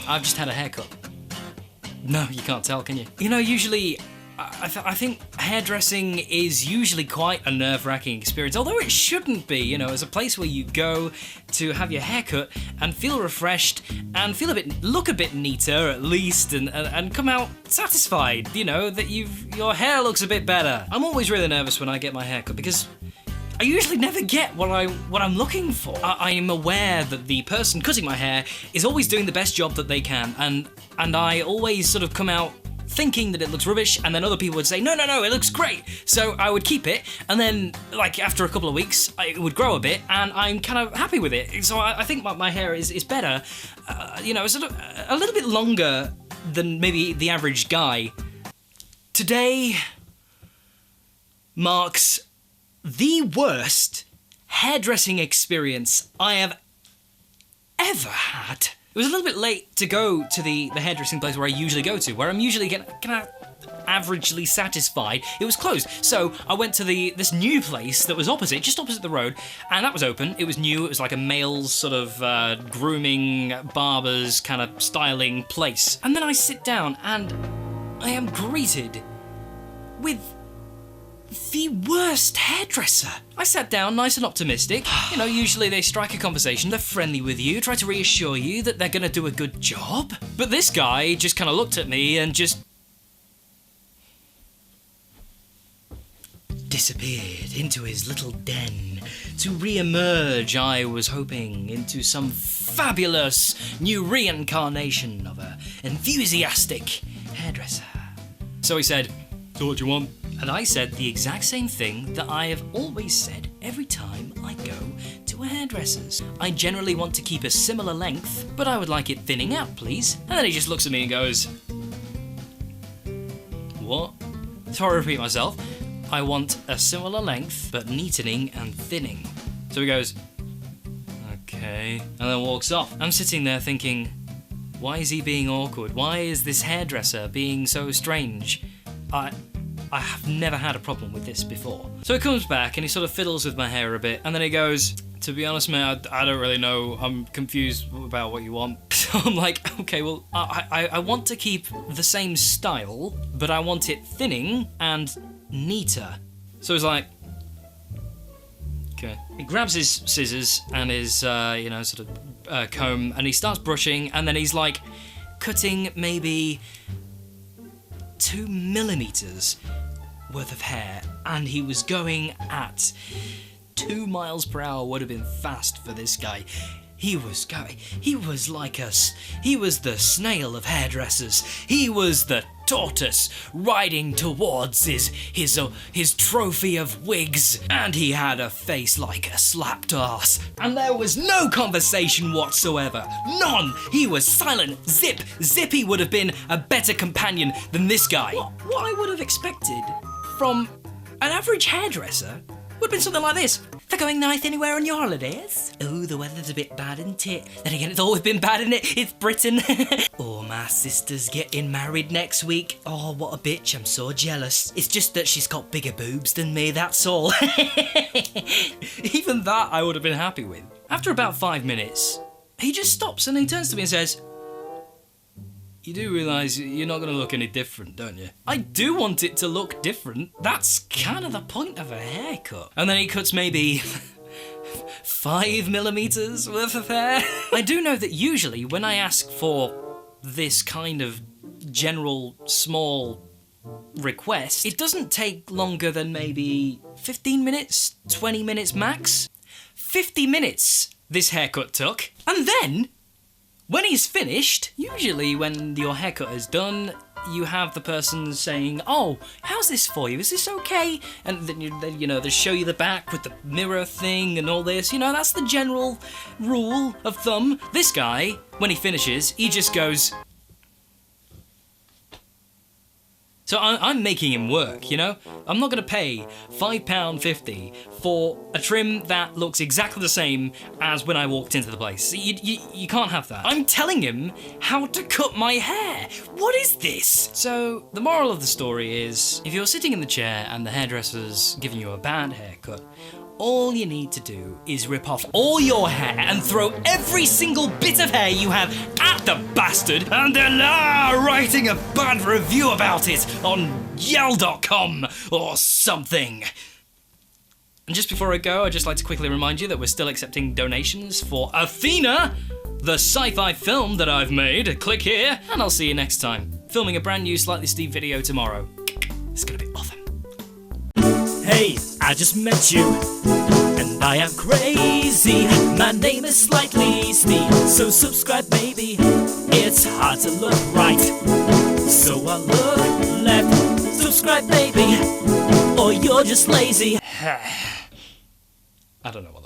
I've just had a haircut. No, you can't tell, can you? You know, usually, I think hairdressing is usually quite a nerve-wracking experience, although it shouldn't be, you know, as a place where you go to have your haircut and feel refreshed and look a bit neater at least, and come out satisfied, you know, that your hair looks a bit better. I'm always really nervous when I get my haircut because I usually never get what I'm looking for. I am aware that the person cutting my hair is always doing the best job that they can, and I always sort of come out thinking that it looks rubbish, and then other people would say, no, it looks great. So I would keep it, and then, like, after a couple of weeks, it would grow a bit, and I'm kind of happy with it. So I think my hair is better, you know, sort of a little bit longer than maybe the average guy. Today marks the worst hairdressing experience I have ever had. It was a little bit late to go to the hairdressing place where I usually go to, where I'm usually kind of averagely satisfied. It was closed, so I went to this new place that was just opposite the road, and that was open. It was new. It was like a male's sort of grooming, barbers kind of styling place. And then I sit down, and I am greeted with the worst hairdresser. I sat down nice and optimistic. You know, usually they strike a conversation, they're friendly with you, try to reassure you that they're gonna do a good job. But this guy just kind of looked at me and just disappeared into his little den to re-emerge, I was hoping, into some fabulous new reincarnation of a enthusiastic hairdresser. So he said, "So what do you want?" And I said the exact same thing that I have always said every time I go to a hairdresser's. I generally want to keep a similar length, but I would like it thinning out, please. And then he just looks at me and goes, "What?" So I repeat myself. I want a similar length, but neatening and thinning. So he goes, "Okay," and then walks off. I'm sitting there thinking, why is he being awkward? Why is this hairdresser being so strange? I have never had a problem with this before. So he comes back and he sort of fiddles with my hair a bit, and then he goes, "To be honest, mate, I don't really know. I'm confused about what you want." So I'm like, okay, well, I want to keep the same style, but I want it thinning and neater. So he's like, okay. He grabs his scissors and his, sort of comb, and he starts brushing, and then he's like cutting maybe 2 millimeters worth of hair, and he was going at 2 miles per hour. Would have been fast for this guy. He was the snail of hairdressers. He was the tortoise riding towards his trophy of wigs, and he had a face like a slapped arse. And there was no conversation whatsoever. None. He was silent. Zippy would have been a better companion than this guy. What I would have expected from an average hairdresser would have been something like this. "They're going nice anywhere on your holidays? Oh, the weather's a bit bad, isn't it? Then again, it's always been bad, isn't it? It's Britain." "Oh, my sister's getting married next week. Oh, what a bitch, I'm so jealous. It's just that she's got bigger boobs than me, that's all." Even that I would have been happy with. After about 5 minutes, he just stops and he turns to me and says, "You do realise you're not going to look any different, don't you?" I do want it to look different. That's kind of the point of a haircut. And then he cuts maybe 5 millimeters worth of hair. I do know that usually when I ask for this kind of general small request, it doesn't take longer than maybe 15 minutes, 20 minutes max. 50 minutes this haircut took. And then when he's finished, usually when your haircut is done, you have the person saying, "Oh, how's this for you? Is this okay?" And then they show you the back with the mirror thing and all this. You know, that's the general rule of thumb. This guy, when he finishes, he just goes. So I'm making him work, you know? I'm not going to pay £5.50 for a trim that looks exactly the same as when I walked into the place. You can't have that. I'm telling him how to cut my hair. What is this? So the moral of the story is, if you're sitting in the chair and the hairdresser's giving you a bad haircut, All you need to do is rip off all your hair and throw every single bit of hair you have at the bastard, and then writing a bad review about it on yell.com or something. And just before I go, I'd just like to quickly remind you that we're still accepting donations for Athena, the sci-fi film that I've made. Click here, and I'll see you next time. Filming a brand new Slightly Steve video tomorrow. It's gonna be awesome. Hey, I just met you, and I am crazy. My name is Slightly Steve, so subscribe, baby. It's hard to look right, so I look left. Subscribe, baby, or you're just lazy. I don't know what